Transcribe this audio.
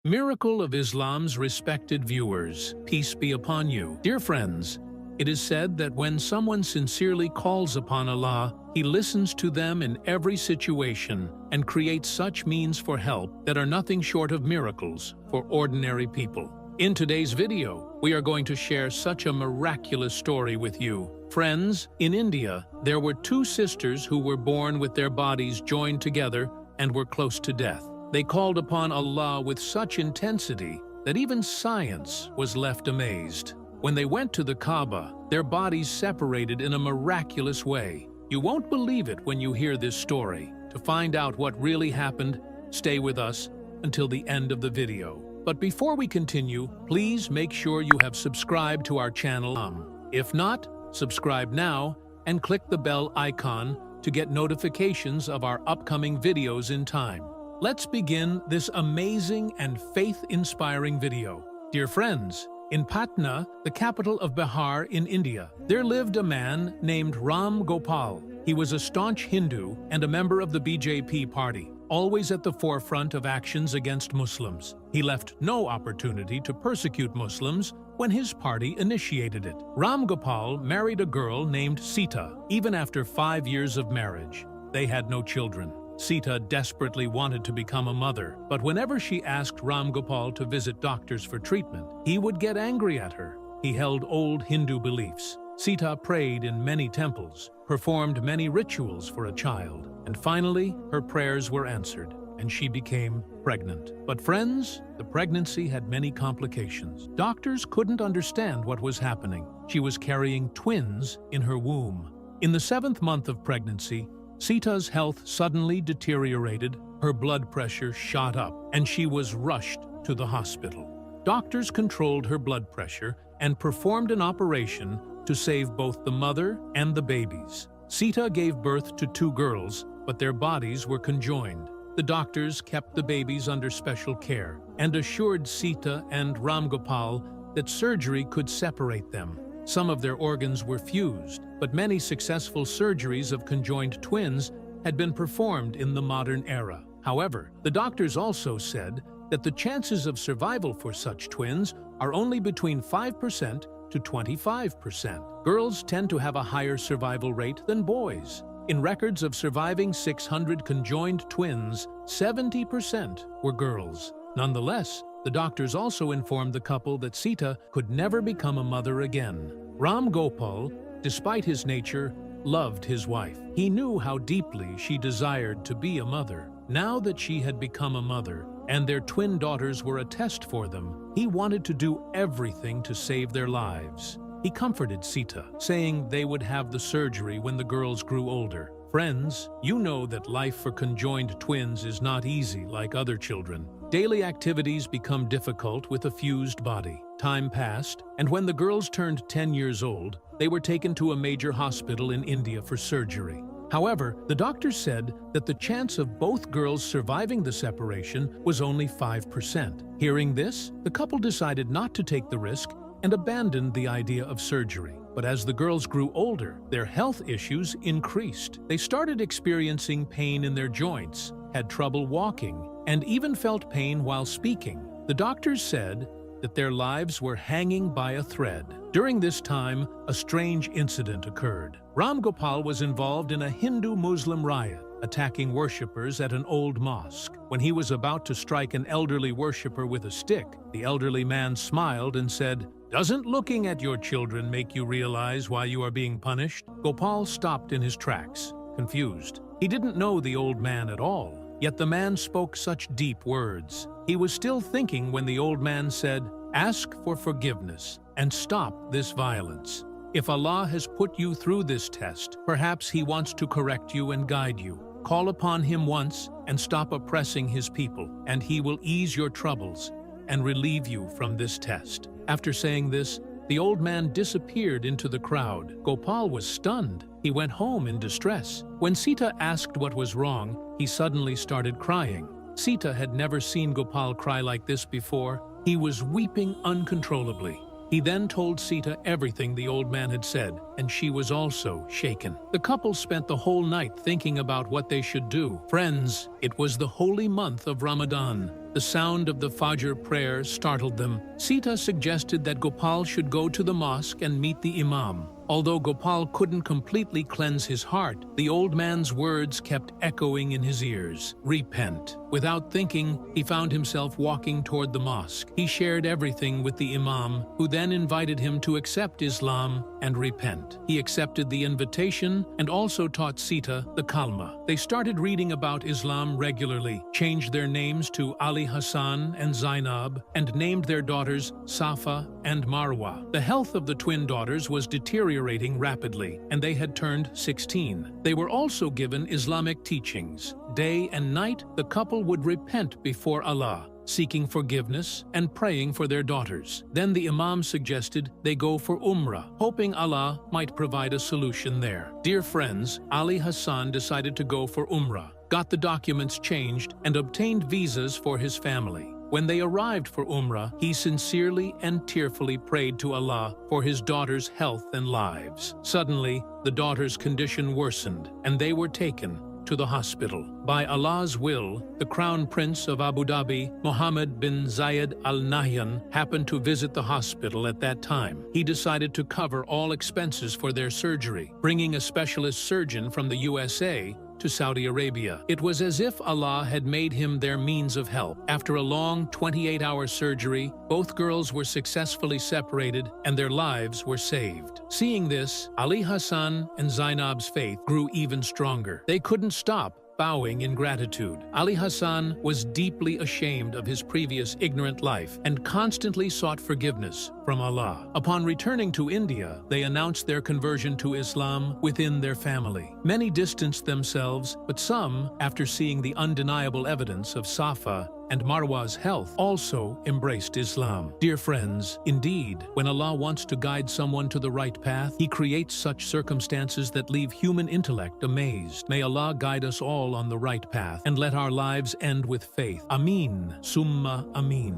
Miracle of Islam's respected viewers, peace be upon you. Dear friends, it is said that when someone sincerely calls upon Allah, He listens to them in every situation and creates such means for help that are nothing short of miracles for ordinary people. In today's video, we are going to share such a miraculous story with you. Friends, in India, there were two sisters who were born with their bodies joined together and were close to death. They called upon Allah with such intensity that even science was left amazed. When they went to the Kaaba, their bodies separated in a miraculous way. You won't believe it when you hear this story. To find out what really happened, stay with us until the end of the video. But before we continue, please make sure you have subscribed to our channel. If not, subscribe now and click the bell icon to get notifications of our upcoming videos in time. Let's begin this amazing and faith-inspiring video. Dear friends, in Patna, the capital of Bihar in India, there lived a man named Ram Gopal. He was a staunch Hindu and a member of the BJP party, always at the forefront of actions against Muslims. He left no opportunity to persecute Muslims when his party initiated it. Ram Gopal married a girl named Sita, even after 5 years of marriage. They had no children. Sita desperately wanted to become a mother, but whenever she asked Ram Gopal to visit doctors for treatment, he would get angry at her. He held old Hindu beliefs. Sita prayed in many temples, performed many rituals for a child, and finally, her prayers were answered, and she became pregnant. But friends, the pregnancy had many complications. Doctors couldn't understand what was happening. She was carrying twins in her womb. In the 7th month of pregnancy, Sita's health suddenly deteriorated, her blood pressure shot up, and she was rushed to the hospital. Doctors controlled her blood pressure and performed an operation to save both the mother and the babies. Sita gave birth to 2 girls, but their bodies were conjoined. The doctors kept the babies under special care and assured Sita and Ram Gopal that surgery could separate them. Some of their organs were fused, but many successful surgeries of conjoined twins had been performed in the modern era. However, the doctors also said that the chances of survival for such twins are only between 5% to 25%. Girls tend to have a higher survival rate than boys. In records of surviving 600 conjoined twins, 70% were girls. Nonetheless, the doctors also informed the couple that Sita could never become a mother again. Ram Gopal, despite his nature, loved his wife. He knew how deeply she desired to be a mother. Now that she had become a mother, and their twin daughters were a test for them, he wanted to do everything to save their lives. He comforted Sita, saying they would have the surgery when the girls grew older. Friends, you know that life for conjoined twins is not easy like other children. Daily activities become difficult with a fused body. Time passed, and when the girls turned 10 years old, they were taken to a major hospital in India for surgery. However, the doctors said that the chance of both girls surviving the separation was only 5%. Hearing this, the couple decided not to take the risk and abandoned the idea of surgery. But as the girls grew older, their health issues increased. They started experiencing pain in their joints, had trouble walking, and even felt pain while speaking. The doctors said that their lives were hanging by a thread. During this time, a strange incident occurred. Ram Gopal was involved in a Hindu-Muslim riot, attacking worshippers at an old mosque. When he was about to strike an elderly worshipper with a stick, the elderly man smiled and said, "Doesn't looking at your children make you realize why you are being punished?" Gopal stopped in his tracks, confused. He didn't know the old man at all, yet the man spoke such deep words. He was still thinking when the old man said, "Ask for forgiveness and stop this violence. If Allah has put you through this test, perhaps He wants to correct you and guide you. Call upon Him once and stop oppressing His people, and He will ease your troubles and relieve you from this test." After saying this, the old man disappeared into the crowd. Gopal was stunned. He went home in distress. When Sita asked what was wrong, he suddenly started crying. Sita had never seen Gopal cry like this before. He was weeping uncontrollably. He then told Sita everything the old man had said, and she was also shaken. The couple spent the whole night thinking about what they should do. Friends, it was the holy month of Ramadan. The sound of the Fajr prayer startled them. Sita suggested that Gopal should go to the mosque and meet the Imam. Although Gopal couldn't completely cleanse his heart, the old man's words kept echoing in his ears. Repent. Without thinking, he found himself walking toward the mosque. He shared everything with the Imam, who then invited him to accept Islam and repent. He accepted the invitation and also taught Sita the Kalma. They started reading about Islam regularly, changed their names to Ali Hassan and Zainab, and named their daughters Safa and Marwa. The health of the twin daughters was deteriorating rapidly, and they had turned 16. They were also given Islamic teachings. Day and night, the couple would repent before Allah, seeking forgiveness and praying for their daughters. Then the Imam suggested they go for Umrah, hoping Allah might provide a solution there. Dear friends, Ali Hassan decided to go for Umrah, got the documents changed, and obtained visas for his family. When they arrived for Umrah, he sincerely and tearfully prayed to Allah for his daughters' health and lives. Suddenly, the daughters' condition worsened, and they were taken to the hospital. By Allah's will, the Crown Prince of Abu Dhabi, Mohammed bin Zayed Al Nahyan, happened to visit the hospital at that time. He decided to cover all expenses for their surgery, bringing a specialist surgeon from the USA to Saudi Arabia. It was as if Allah had made him their means of help. After a long 28-hour surgery, both girls were successfully separated and their lives were saved. Seeing this, Ali Hassan and Zainab's faith grew even stronger. They couldn't stop bowing in gratitude. Ali Hassan was deeply ashamed of his previous ignorant life and constantly sought forgiveness from Allah. Upon returning to India, they announced their conversion to Islam within their family. Many distanced themselves, but some, after seeing the undeniable evidence of Safa and Marwa's health, also embraced Islam. Dear friends, indeed, when Allah wants to guide someone to the right path, He creates such circumstances that leave human intellect amazed. May Allah guide us all on the right path and let our lives end with faith. Ameen, summa ameen.